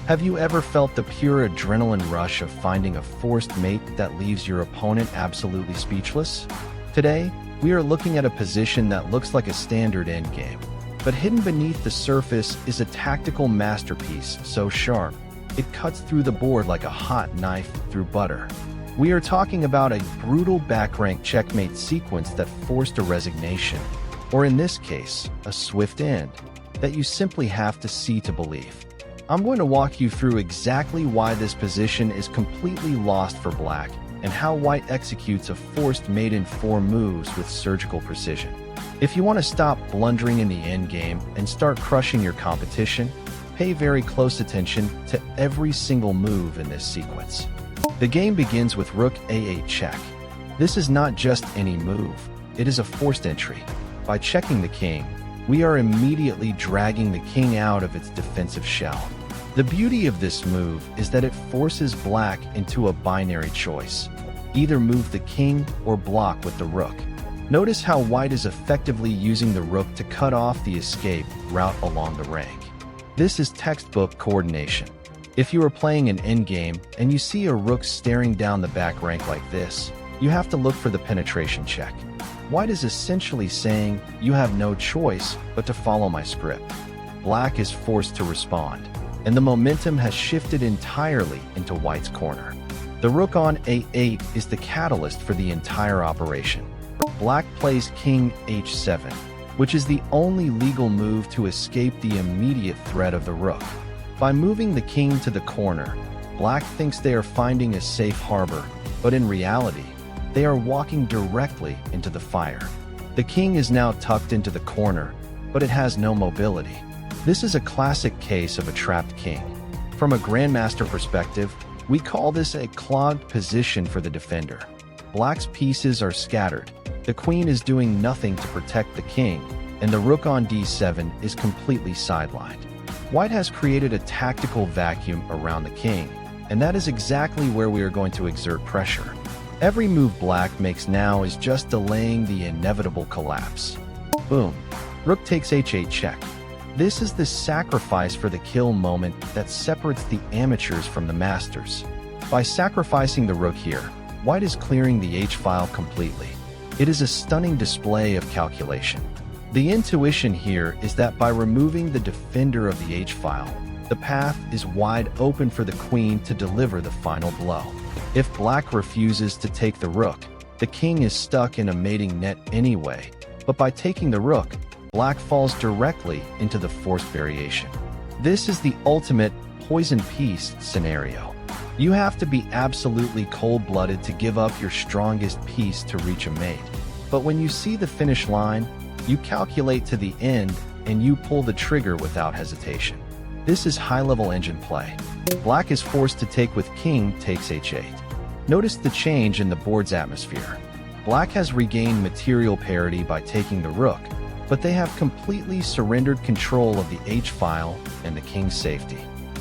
Have you ever felt the pure adrenaline rush of finding a forced mate that leaves your opponent absolutely speechless? Today, we are looking at a position that looks like a standard endgame, but hidden beneath the surface is a tactical masterpiece so sharp, it cuts through the board like a hot knife through butter. We are talking about a brutal back-rank checkmate sequence that forced a resignation, or in this case, a swift end, that you simply have to see to believe. I'm going to walk you through exactly why this position is completely lost for Black and how White executes a forced mate in 4 moves with surgical precision. If you want to stop blundering in the endgame and start crushing your competition, pay very close attention to every single move in this sequence. The game begins with Rook A8 check. This is not just any move, it is a forced entry. By checking the king, we are immediately dragging the king out of its defensive shell. The beauty of this move is that it forces Black into a binary choice. Either move the king or block with the rook. Notice how White is effectively using the rook to cut off the escape route along the rank. This is textbook coordination. If you are playing an endgame and you see a rook staring down the back rank like this, you have to look for the penetration check. White is essentially saying, you have no choice but to follow my script. Black is forced to respond, and the momentum has shifted entirely into White's corner. The rook on A8 is the catalyst for the entire operation. Black plays King H7, which is the only legal move to escape the immediate threat of the rook. By moving the king to the corner, Black thinks they are finding a safe harbor, but in reality, they are walking directly into the fire. The king is now tucked into the corner, but it has no mobility. This is a classic case of a trapped king. From a grandmaster perspective, we call this a clogged position for the defender. Black's pieces are scattered, the queen is doing nothing to protect the king, and the rook on D7 is completely sidelined. White has created a tactical vacuum around the king, and that is exactly where we are going to exert pressure. Every move Black makes now is just delaying the inevitable collapse. Boom. Rook takes H8 check. This is the sacrifice for the kill moment that separates the amateurs from the masters. By sacrificing the rook here, White is clearing the H-file completely. It is a stunning display of calculation. The intuition here is that by removing the defender of the H-file, the path is wide open for the queen to deliver the final blow. If Black refuses to take the rook, the king is stuck in a mating net anyway, but by taking the rook, Black falls directly into the forced variation. This is the ultimate poison piece scenario. You have to be absolutely cold-blooded to give up your strongest piece to reach a mate. But when you see the finish line, you calculate to the end and you pull the trigger without hesitation. This is high-level engine play. Black is forced to take with king takes H8. Notice the change in the board's atmosphere. Black has regained material parity by taking the rook, but they have completely surrendered control of the H-file and the king's safety.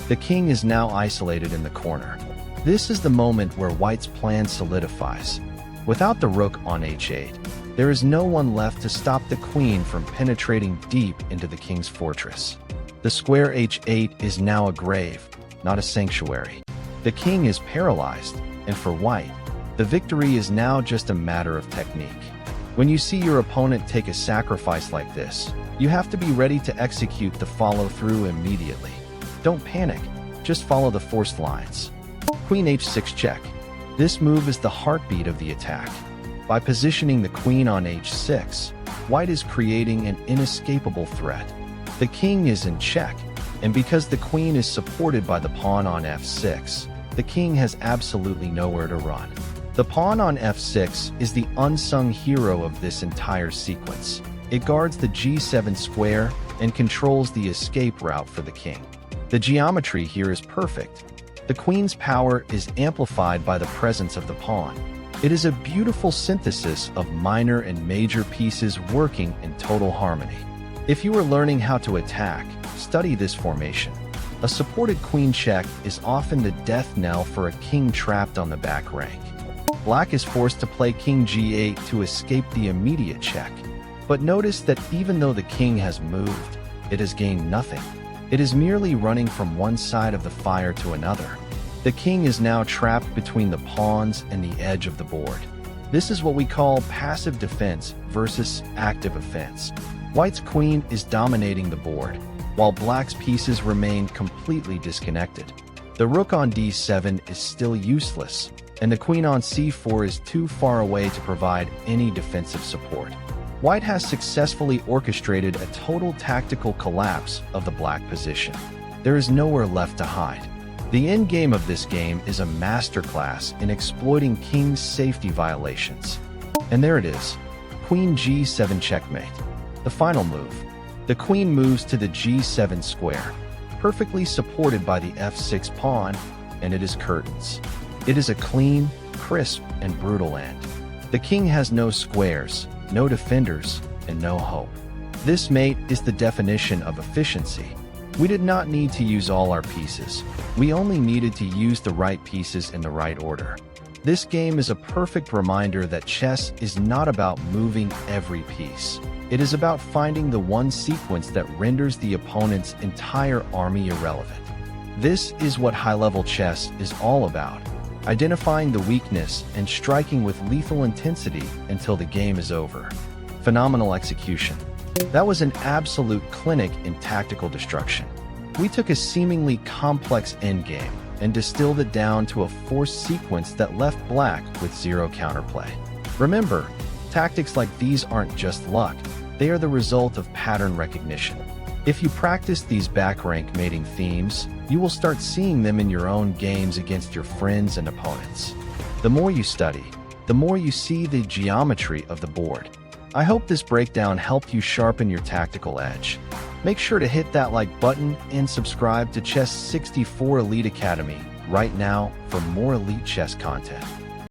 The king is now isolated in the corner. This is the moment where White's plan solidifies. Without the rook on H8, there is no one left to stop the queen from penetrating deep into the king's fortress. The square H8 is now a grave, not a sanctuary. The king is paralyzed, and for White, the victory is now just a matter of technique. When you see your opponent take a sacrifice like this, you have to be ready to execute the follow-through immediately. Don't panic, just follow the forced lines. Queen H6 check. This move is the heartbeat of the attack. By positioning the queen on H6, White is creating an inescapable threat. The king is in check, and because the queen is supported by the pawn on F6, the king has absolutely nowhere to run. The pawn on F6 is the unsung hero of this entire sequence. It guards the G7 square and controls the escape route for the king. The geometry here is perfect. The queen's power is amplified by the presence of the pawn. It is a beautiful synthesis of minor and major pieces working in total harmony. If you are learning how to attack, study this formation. A supported queen check is often the death knell for a king trapped on the back rank. Black is forced to play King G8 to escape the immediate check. But notice that even though the king has moved, it has gained nothing. It is merely running from one side of the fire to another. The king is now trapped between the pawns and the edge of the board. This is what we call passive defense versus active offense. White's queen is dominating the board, while black's pieces remain completely disconnected. The rook on d7 is still useless, and the queen on c4 is too far away to provide any defensive support. White has successfully orchestrated a total tactical collapse of the black position. There is nowhere left to hide. The endgame of this game is a masterclass in exploiting king's safety violations. And there it is, queen g7 checkmate. The final move. The queen moves to the g7 square, perfectly supported by the f6 pawn, and it is curtains. It is a clean, crisp, and brutal end. The king has no squares, no defenders, and no hope. This mate is the definition of efficiency. We did not need to use all our pieces. We only needed to use the right pieces in the right order. This game is a perfect reminder that chess is not about moving every piece. It is about finding the one sequence that renders the opponent's entire army irrelevant. This is what high-level chess is all about, identifying the weakness and striking with lethal intensity until the game is over. Phenomenal execution. That was an absolute clinic in tactical destruction. We took a seemingly complex endgame and distilled it down to a forced sequence that left black with zero counterplay. Remember, tactics like these aren't just luck, they are the result of pattern recognition. If you practice these back-rank mating themes, you will start seeing them in your own games against your friends and opponents. The more you study, the more you see the geometry of the board. I hope this breakdown helped you sharpen your tactical edge. Make sure to hit that like button and subscribe to Chess 64 Elite Academy right now for more elite chess content.